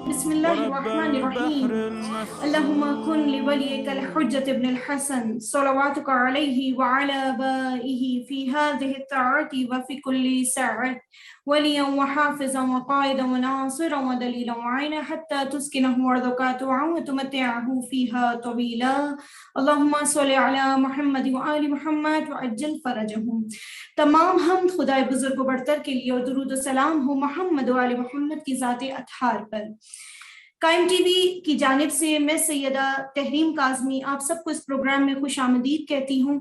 بسم الله الرحمن الرحيم. اللهم كن لوليك الحجة ابن الحسن صلواتك عليه وعلى آبائه في هذه الطاعات وفي كل ساعة وليا وحافظا وقائدا وناصرا ودليلا وعينا حتى تسكنه أرضك طوعا وتمتعه فيها طويلا. اللهم صل على محمد وآل محمد وعجل فرجهم. تمام حمد خدائے بزرگ و برتر کے لیے اور درود و سلام ہو محمد و آل محمد کی ذات اطہار پر۔ قائم ٹی وی کی جانب سے میں سیدہ تحریم کاظمی آپ سب کو اس پروگرام میں خوش آمدید کہتی ہوں،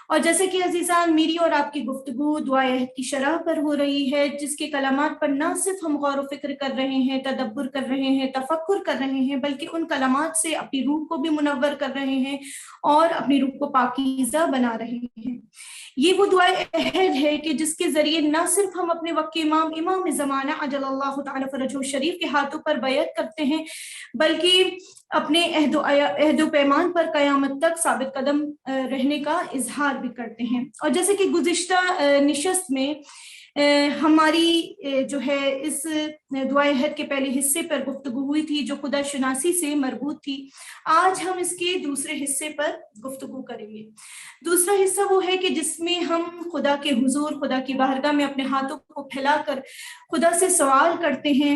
اور جیسے کہ عزیزان میری اور آپ کی گفتگو دعائے عہد کی شرح پر ہو رہی ہے، جس کے کلمات پر نہ صرف ہم غور و فکر کر رہے ہیں، تدبر کر رہے ہیں، تفکر کر رہے ہیں، بلکہ ان کلمات سے اپنی روح کو بھی منور کر رہے ہیں اور اپنی روح کو پاکیزہ بنا رہے ہیں۔ یہ وہ دعائے عہد ہے کہ جس کے ذریعے نہ صرف ہم اپنے وقت کے امام زمانہ عجل اللہ تعالی فرجہ شریف کے ہاتھوں پر بیعت کرتے ہیں، بلکہ اپنے عہد و پیمان پر قیامت تک ثابت قدم رہنے کا اظہار بھی کرتے ہیں۔ اور جیسے کہ گزشتہ نشست میں ہماری جو ہے اس دعائے عہد کے پہلے حصے پر گفتگو ہوئی تھی جو خدا شناسی سے مربوط تھی، آج ہم اس کے دوسرے حصے پر گفتگو کریں گے۔ دوسرا حصہ وہ ہے کہ جس میں ہم خدا کے حضور، خدا کی بارگاہ میں اپنے ہاتھوں کو پھیلا کر خدا سے سوال کرتے ہیں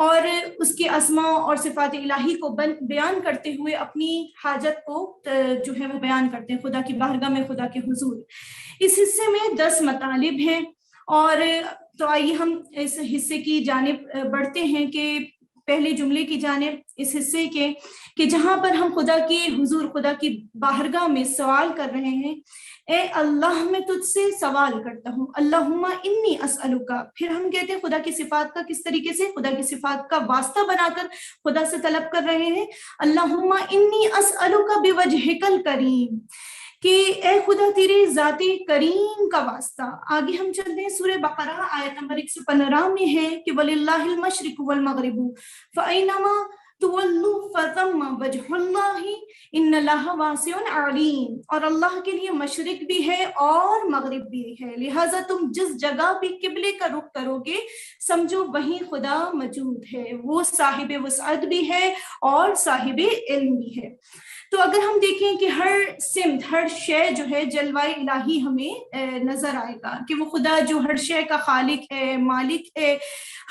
اور اس کے اسماء اور صفات الہی کو بیان کرتے ہوئے اپنی حاجت کو جو ہے وہ بیان کرتے ہیں خدا کی بارگاہ میں، خدا کے حضور۔ اس حصے میں 10 مطالب ہیں، اور تو آئیے ہم اس حصے کی جانب بڑھتے ہیں کہ پہلے جملے کی جانب اس حصے کے کہ جہاں پر ہم خدا کی حضور، خدا کی بارگاہ میں سوال کر رہے ہیں، اے اللہ میں تجھ سے سوال کرتا ہوں، اللہم انی اسألوکا۔ پھر ہم کہتے ہیں خدا کی صفات کا کس طریقے سے، خدا کی صفات کا واسطہ بنا کر خدا سے طلب کر رہے ہیں، اللہم انی اسألوکا بوجہک الکریم، کہ اے خدا تیرے ذات کریم کا واسطہ۔ آگے ہم چلتے ہیں سورہ بقرہ آیت نمبر 115 میں ہے کہ وَلِلَّهِ الْمَشْرِقُ وَالْمَغْرِبُ فَأَيْنَمَا تُوَلُّوا فَثَمَّ وَجْهُ اللَّهِ إِنَّ اللَّهَ وَاسِعٌ عَلِيمٌ، اور اللہ کے لیے مشرق بھی ہے اور مغرب بھی ہے، لہٰذا تم جس جگہ بھی قبلے کا رخ کرو گے سمجھو وہیں خدا موجود ہے، وہ صاحب وسعت بھی ہے اور صاحب علم بھی ہے۔ تو اگر ہم دیکھیں کہ ہر سمت، ہر شے جو ہے جلوہ الہی ہمیں نظر آئے گا کہ وہ خدا جو ہر شے کا خالق ہے، مالک ہے،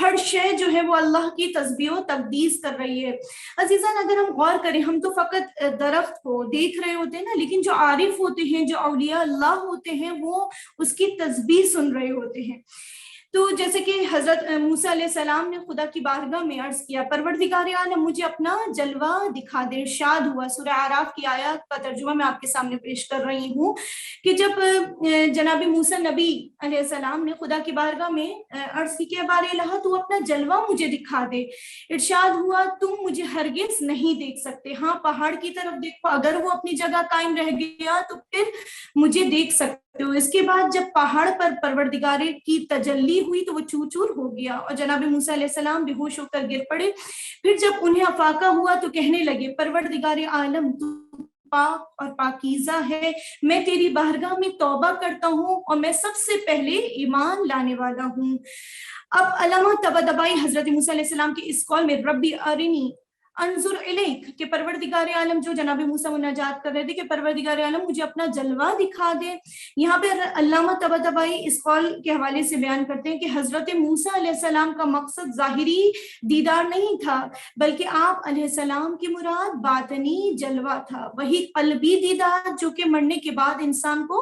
ہر شے جو ہے وہ اللہ کی تسبیح و تقدیس کر رہی ہے۔ عزیزان اگر ہم غور کریں، ہم تو فقط درخت کو دیکھ رہے ہوتے ہیں نا، لیکن جو عارف ہوتے ہیں، جو اولیاء اللہ ہوتے ہیں، وہ اس کی تسبیح سن رہے ہوتے ہیں۔ تو جیسے کہ حضرت موسیٰ علیہ السلام نے خدا کی بارگاہ میں عرض کیا، پروردگار عالم مجھے اپنا جلوہ دکھا دے۔ ارشاد ہوا، سورہ اعراف کی آیات کا ترجمہ میں آپ کے سامنے پیش کر رہی ہوں کہ جب جناب موسیٰ نبی علیہ السلام نے خدا کی بارگاہ میں عرض کی کہ بار الہ تو اپنا جلوہ مجھے دکھا دے، ارشاد ہوا تم مجھے ہرگز نہیں دیکھ سکتے، ہاں پہاڑ کی طرف دیکھو، اگر وہ اپنی جگہ قائم رہ گیا تو پھر مجھے دیکھ سکتے ہو۔ اس کے بعد جب پہاڑ پر پروردگار کی تجلی ہوئی تو وہ چور چور ہو گیا اور جناب موسیٰ علیہ السلام بے ہوش ہو کر گر پڑے۔ پھر جب انہیں افاقہ ہوا تو کہنے لگے پروردگار عالم تو پاک اور پاکیزہ ہے، میں تیری بارگاہ میں توبہ کرتا ہوں اور میں سب سے پہلے ایمان لانے والا ہوں۔ اب علامہ طباطبائی حضرت موسیٰ علیہ السلام کے اس قول میں ربی ارنی انظر الیک کہ پروردگار عالم جو جناب موسیٰ مناجات کر رہے تھے کہ پروردگار عالم مجھے اپنا جلوہ دکھا دے، یہاں پہ علامہ طباطبائی اس قول کے حوالے سے بیان کرتے ہیں کہ حضرت موسیٰ علیہ السلام کا مقصد ظاہری دیدار نہیں تھا، بلکہ آپ علیہ السلام کی مراد باطنی جلوہ تھا، وہی قلبی دیدار جو کہ مرنے کے بعد انسان کو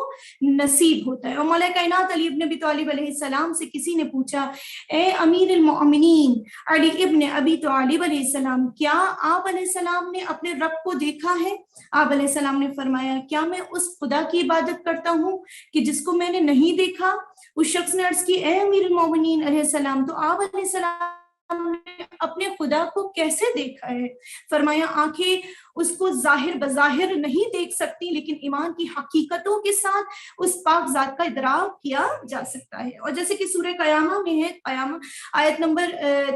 نصیب ہوتا ہے۔ اور مولا کائنات علی ابن ابی طالب علیہ السلام سے کسی نے پوچھا، اے امیر المؤمنین علی ابن ابی طالب علیہ السلام، کیا آپ علیہ السلام نے اپنے رب کو دیکھا ہے؟ آپ علیہ السلام نے فرمایا، کیا میں اس خدا کی عبادت کرتا ہوں کہ جس کو میں نے نہیں دیکھا؟ اس شخص نے عرض کی، اے امیر المومنین علیہ السلام، تو آپ علیہ السلام نے اپنے خدا کو کیسے دیکھا ہے؟ فرمایا، آنکھیں اس کو ظاہر بظاہر نہیں دیکھ سکتی، لیکن ایمان کی حقیقتوں کے ساتھ اس پاک ذات کا ادراک کیا جا سکتا ہے۔ اور جیسے کہ سورہ قیامہ میں ہے، قیامہ آیت نمبر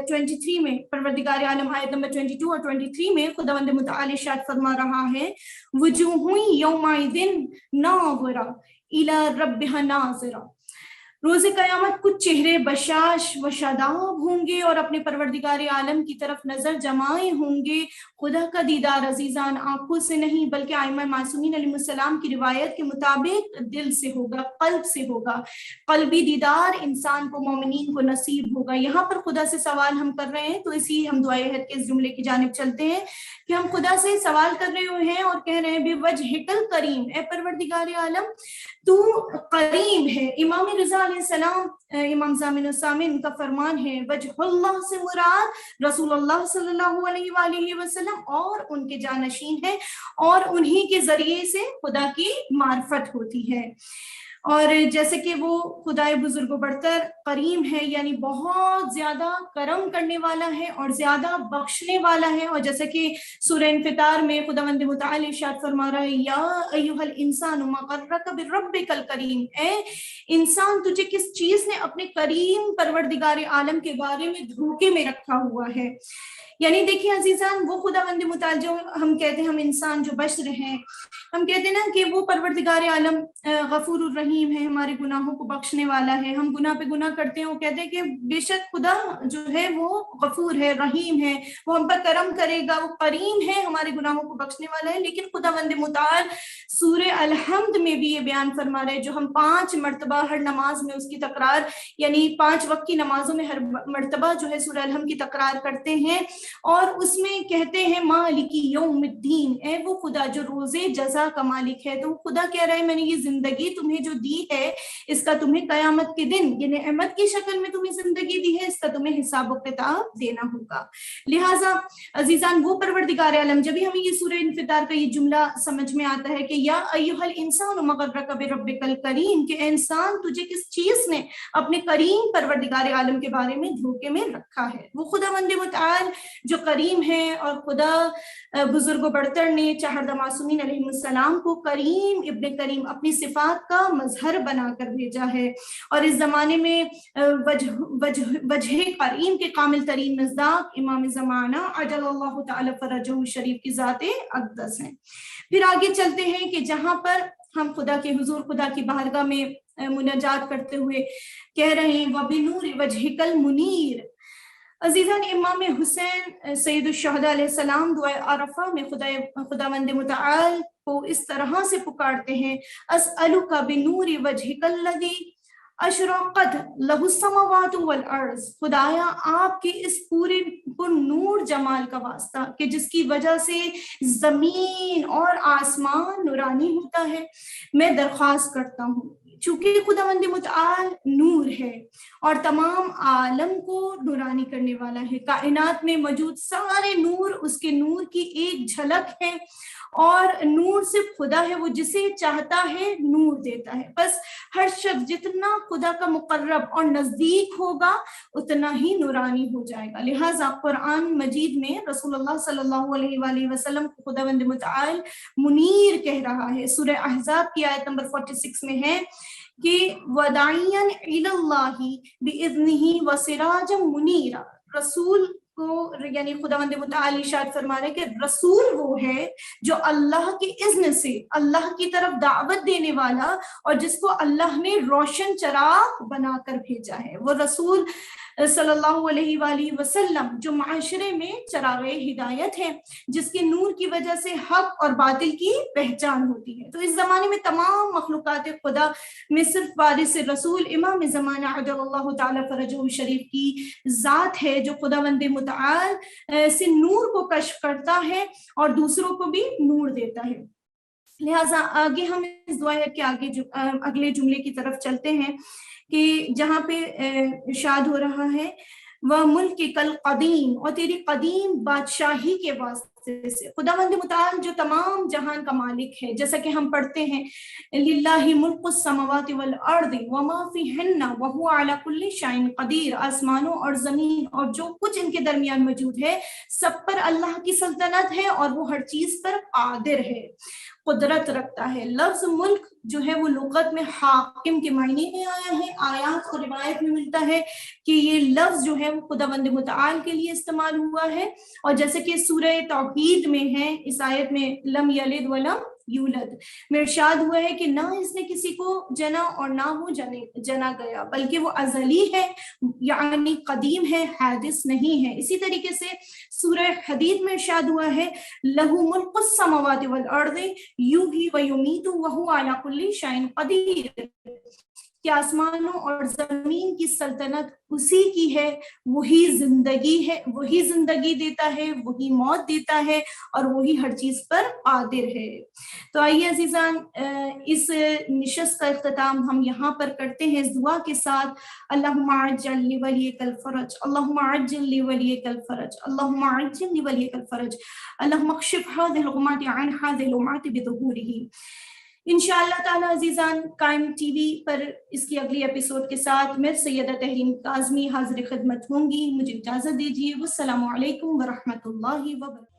23 میں پروردگار عالم آیت نمبر 22 اور 23 میں خداوند متعال ارشاد فرما رہا ہے، وجوہ یومئذ ناظرہ الی ربہا ناظرہ، روز قیامت کچھ چہرے بشاش و شاداب ہوں گے اور اپنے پروردگار عالم کی طرف نظر جمائے ہوں گے. خدا کا دیدار عزیزان آنکھوں سے نہیں بلکہ ائمہ معصومین علیہ السلام کی روایت کے مطابق دل سے ہوگا، قلب سے ہوگا. قلبی دیدار انسان کو، مومنین کو نصیب ہوگا. یہاں پر خدا سے سوال ہم کر رہے ہیں، تو اسی ہم دعائے عہد کے اس جملے کی جانب چلتے ہیں کہ ہم خدا سے سوال کر رہے ہیں اور کہہ رہے ہیں بے وجہک الکریم، اے پروردگار عالم تو قریب ہے. امام رضا علیہ السلام، امام زامن السامن کا فرمان ہے وجہ اللہ سے مراد رسول اللہ صلی اللہ علیہ وآلہ وسلم اور ان کے جانشین ہیں، اور انہی کے ذریعے سے خدا کی معرفت ہوتی ہے. اور جیسے کہ وہ خدائے بزرگ و برتر کریم ہے، یعنی بہت زیادہ کرم کرنے والا ہے اور زیادہ بخشنے والا ہے. اور جیسے کہ سورہ انفطار میں خداوند متعال ارشاد فرما رہا ہے یا ایھا الانسان ما غرک بربک الکریم، اے انسان تجھے کس چیز نے اپنے کریم پروردگار عالم کے بارے میں دھوکے میں رکھا ہوا ہے. یعنی دیکھیں عزیزان، وہ خداوند متعال جو ہم کہتے ہیں، ہم انسان جو بشر ہیں، ہم کہتے ہیں نا کہ وہ پروردگار عالم غفور الرحیم ہے، ہمارے گناہوں کو بخشنے والا ہے. ہم گناہ پہ گناہ کرتے ہیں، وہ کہتے ہیں کہ بے شک خدا جو ہے وہ غفور ہے، رحیم ہے، وہ ہم پر کرم کرے گا، وہ کریم ہے، ہمارے گناہوں کو بخشنے والا ہے. لیکن خداوند متعال سورہ الحمد میں بھی یہ بیان فرما رہے، جو ہم 5 مرتبہ ہر نماز میں اس کی تکرار، یعنی 5 وقت کی نمازوں میں ہر مرتبہ جو ہے سورہ الحمد کی تکرار کرتے ہیں، اور اس میں کہتے ہیں مالک یوم الدین، اے وہ خدا جو روزے جزا کا مالک ہے. تو خدا کہہ رہے ہیں میں نے یہ زندگی تمہیں جو دی ہے، اس کا تمہیں قیامت کے دن یہ نعمت کی شکل میں تمہیں زندگی دی ہے، اس کا تمہیں حساب و کتاب دینا ہوگا. لہٰذا عزیزان وہ پروردگار عالم، جب ہی ہمیں یہ سورہ انفطار کا یہ جملہ سمجھ میں آتا ہے کہ یا ایھا الانسان ما غرک بربک الکریم، کہ انسان تجھے کس چیز نے اپنے کریم پروردگار عالم کے بارے میں دھوکے میں رکھا ہے. وہ خداوند متعال جو کریم ہے، اور خدا بزرگ و برتر نے چہردہ معصومین علیہ السلام کو کریم ابن کریم اپنی صفات کا مظہر بنا کر بھیجا ہے. اور اس زمانے میں وجہ کریم کے کامل ترین مصداق امام زمانہ عجل اللہ تعالی فرجہ شریف کی ذات اقدس ہیں. پھر آگے چلتے ہیں کہ جہاں پر ہم خدا کے حضور، خدا کی بارگاہ میں مناجات کرتے ہوئے کہہ رہے ہیں وَبِنُورِ وَجْهِكَ الْمُنِيرِ. عزیزان امام حسین سید الشہداء علیہ السلام دعائے عرفہ میں خداوند متعال کو اس طرح سے پکارتے ہیں اسألک بنور وجہک الذی اشرقت لہ السماوات والارض. خدایا آپ کے اس پورے پر نور جمال کا واسطہ کہ جس کی وجہ سے زمین اور آسمان نورانی ہوتا ہے، میں درخواست کرتا ہوں چونکہ خداوند متعال نور ہے اور تمام عالم کو نورانی کرنے والا ہے. کائنات میں موجود سارے نور اس کے نور کی ایک جھلک ہے، اور نور صرف خدا ہے، وہ جسے چاہتا ہے نور دیتا ہے. بس ہر شخص جتنا خدا کا مقرب اور نزدیک ہوگا اتنا ہی نورانی ہو جائے گا. لہٰذا قرآن مجید میں رسول اللہ صلی اللہ علیہ وآلہ وسلم کو خداوند متعال منیر کہہ رہا ہے. سورہ احزاب کی آیت نمبر 46 میں ہے کہ وَدَاعِيًا إِلَى اللَّهِ بِإِذْنِهِ وَسِرَاجًا مُنِيرًا. رسول کو یعنی خداوند متعال ارشاد فرما رہے کہ رسول وہ ہے جو اللہ کے اذن سے اللہ کی طرف دعوت دینے والا، اور جس کو اللہ نے روشن چراغ بنا کر بھیجا ہے. وہ رسول صلی اللہ علیہ وآلہ وسلم جو معاشرے میں چراغ ہدایت ہے، جس کے نور کی وجہ سے حق اور باطل کی پہچان ہوتی ہے. تو اس زمانے میں تمام مخلوقات خدا میں صرف وارث رسول امام زمانہ عجل اللہ تعالی فرجہ شریف کی ذات ہے جو خداوند متعال سے نور کو کشف کرتا ہے اور دوسروں کو بھی نور دیتا ہے. لہٰذا آگے ہم اس دعا کے آگے اگلے جملے کی طرف چلتے ہیں کہ جہاں پہ ارشاد ہو رہا ہے وَمُلْكِكَ الْقَدِيمِ، اور تیری قدیم بادشاہی کے واسطے سے. خداوند متعال جو تمام جہان کا مالک ہے، جیسا کہ ہم پڑھتے ہیں لِلَّهِ مُلْكُ السَّمَوَاتِ وَالْأَرْضِ وَمَا فِيهِنَّ وَهُوَ عَلَى كُلِّ شَيْءٍ قَدِيرٌ. آسمانوں اور زمین اور جو کچھ ان کے درمیان موجود ہے سب پر اللہ کی سلطنت ہے اور وہ ہر چیز پر قادر ہے، قدرت رکھتا ہے. لفظ ملک جو ہے وہ لغت میں حاکم کے معنی میں آیا ہے. آیات اور روایت میں ملتا ہے کہ یہ لفظ جو ہے وہ خداوند متعال کے لیے استعمال ہوا ہے، اور جیسے کہ سورہ توحید میں ہے اس آیت میں لم یلد ولم یولد، میں ارشاد ہوا ہے کہ نہ اس نے کسی کو جنا اور نہ وہ جنا گیا، بلکہ وہ ازلی ہے یعنی قدیم ہے، حادث نہیں ہے۔ اسی طریقے سے سورہ حدید میں ارشاد ہوا ہے لَهُ مُلْكُ السَّمَاوَاتِ وَالْأَرْضِ يُحْيِي وَيُمِيتُ وَهُوَ عَلَى كُلِّ شَيْءٍ قَدِيرٌ، کہ آسمانوں اور زمین کی سلطنت اسی کی ہے، وہی زندگی ہے، وہی زندگی دیتا ہے، وہی موت دیتا ہے، اور وہی ہر چیز پر قادر ہے۔ تو آئیے عزیزان، اس نشست کا اختتام ہم یہاں پر کرتے ہیں اس دعا کے ساتھ، اللہم عجل لولیک الفرج، اللہم عجل لولیک الفرج، اللہم عجل لولیک الفرج، اللہم اکشف هذه الغمات عن هذه الامات بظهوره۔ انشاءاللہ تعالی عزیزان، قائم ٹی وی پر اس کی اگلی ایپیسوڈ کے ساتھ میں سیدہ تحریم کاظمی حاضر خدمت ہوں گی۔ مجھے اجازت دیجیے، والسلام علیکم ورحمۃ اللہ وبرکاتہ۔